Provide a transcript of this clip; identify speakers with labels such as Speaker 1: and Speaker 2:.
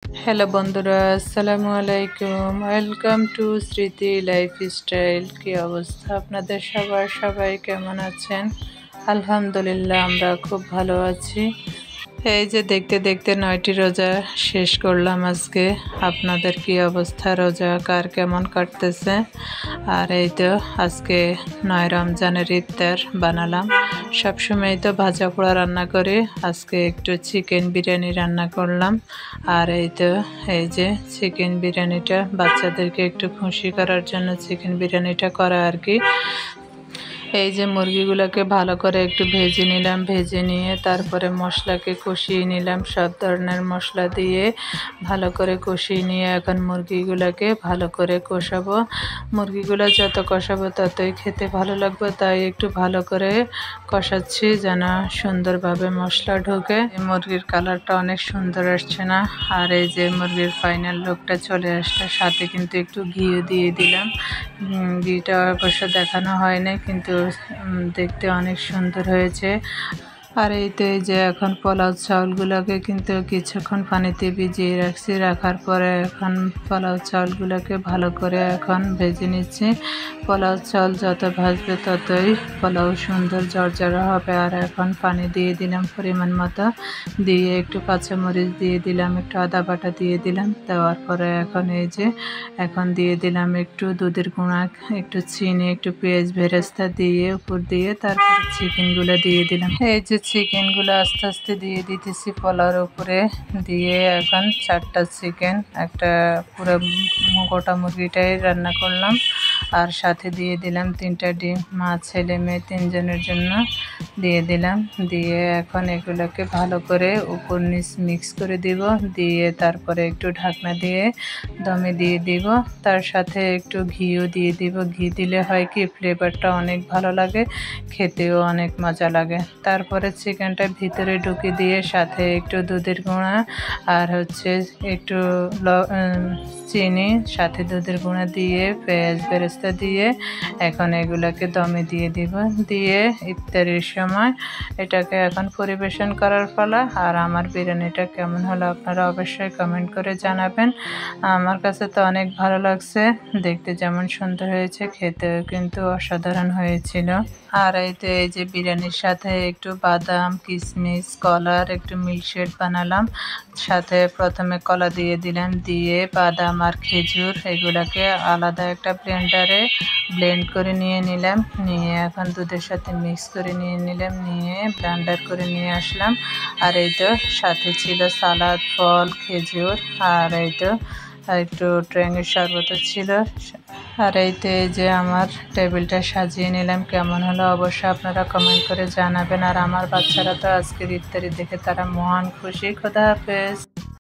Speaker 1: Hello বন্ধুরা, আসসালামু আলাইকুম। ওয়েলকাম টু স্মৃতি লাইফস্টাইল। কি অবস্থা আপনাদের সবার? সবাই কেমন আছেন? আলহামদুলিল্লাহ, আমরা খুব ভালো আছি। এই যে দেখতে দেখতে 9টি রোজা শেষ করলাম আজকে। আপনাদের কি অবস্থা? রোজা কার কেমন কাটতেছে? আর এই তো আজকে 9 রমজানের ইফতার বানালাম। সবসময় তো ভাজা পোড়া রান্না করি, আজকে একটু চিকেন বিরিয়ানি রান্না করলাম। আর এই তো এই যে চিকেন বিরিয়ানিটা বাচ্চাদেরকে একটু খুশি করার জন্য চিকেন বিরিয়ানিটা করা আর কি। এই যে মুরগিগুলোকে ভালো করে একটু ভেজে নিলাম, ভেজে নিয়ে তারপরে মশলাকে কষিয়ে নিলাম। সব ধরনের মশলা দিয়ে ভালো করে কষিয়ে নিয়ে এখন মুরগিগুলোকে ভালো করে কষাবো। মুরগিগুলো যত কষাবো ততই খেতে ভালো লাগবে, তাই একটু ভালো করে কষাচ্ছি যেন সুন্দরভাবে মশলা ঢোকে। এই মুরগির কালারটা অনেক সুন্দর আসছে না? আর এই যে মুরগির ফাইনাল লুকটা চলে আসলে সাথে কিন্তু একটু ঘিও দিয়ে দিলাম। ঘিটা অবশ্য দেখানো হয় না, কিন্তু দেখতে অনেক সুন্দর হয়েছে। আর এই তো এই যে এখন পোলাও চাউলগুলোকে কিন্তু কিছুক্ষণ পানিতে ভিজিয়ে রাখছি, রাখার পরে এখন পোলাও চাউলগুলোকে ভালো করে এখন ভেজে নিচ্ছি। পোলাও চাউল যত ভাজবে ততই পোলাও সুন্দর ঝরঝরা হবে। আর এখন পানি দিয়ে দিলাম পরিমাণ মতো, দিয়ে একটু কাঁচামরিচ দিয়ে দিলাম, একটু আদা বাটা দিয়ে দিলাম। দেওয়ার পরে এখন এই যে এখন দিয়ে দিলাম একটু দুধের গুঁড়া, একটু চিনি, একটু পেঁয়াজ বেরেস্তা দিয়ে উপর দিয়ে তারপরে চিকেনগুলো দিয়ে দিলাম। এই যে চিকেনগুলো আস্তে আস্তে দিয়ে দিতেছি পোলাওর উপরে, দিয়ে এখন 4টা চিকেন, একটা পুরো গোটা মুরগিটাই রান্না করলাম। আর সাথে দিয়ে দিলাম 3টা ডিম, মা ছেলে মেয়ে 3জনের জন্য দিয়ে দিলাম। দিয়ে এখন এগুলোকে ভালো করে উপর নিচ মিক্স করে দিব, দিয়ে তারপরে একটু ঢাকনা দিয়ে দমে দিয়ে দিব। তার সাথে একটু ঘিও দিয়ে দিব। ঘি দিলে হয় কি ফ্লেভারটা অনেক ভালো লাগে, খেতেও অনেক মজা লাগে। তারপরে চিকেনটা ভিতরে ঢুকিয়ে দিয়ে সাথে একটু দুধের গুঁড়া আর হচ্ছে একটু চিনি, সাথে দুধের গুঁড়া দিয়ে পেঁয়াজ বেরেস্তা দিয়ে এখন এগুলোকে দমে দিয়ে দিব। দিয়ে ইফতারির সময় এটাকে এখন পরিবেশন করার পালা। আর আমার বিরিয়ানিটা কেমন হলো আপনারা অবশ্যই কমেন্ট করে জানাবেন। আমার কাছে তো অনেক ভালো লাগছে, দেখতে যেমন সুন্দর হয়েছে খেতেও কিন্তু অসাধারণ হয়েছিল। আর এই তো এই যে বিরিয়ানির সাথে একটু বাদাম, কিশমিশ, কলার একটু মিল্কশেক বানালাম। সাথে প্রথমে কলা দিয়ে দিলাম, দিয়ে বাদাম আর খেজুর এগুলোকে আলাদা একটা ব্লেন্ডারে ব্লেন্ড করে নিয়ে নিলাম। নিয়ে এখন দুধের সাথে মিক্স করে নিয়ে নিলাম, নিয়ে ব্লেন্ডার করে নিয়ে আসলাম। আর এই তো সাথে ছিল সালাদ, ফল, খেজুর, আর এই তো একটু ট্যাঙের শরবতও ছিল। আর এই তো এই যে আমার টেবিলটা সাজিয়ে নিলাম। কেমন হলো অবশ্যই আপনারা কমেন্ট করে জানাবেন। আর আমার বাচ্চারা তো আজকের ইফতারি দেখে তারা মহান খুশি। খোদা হাফেজ।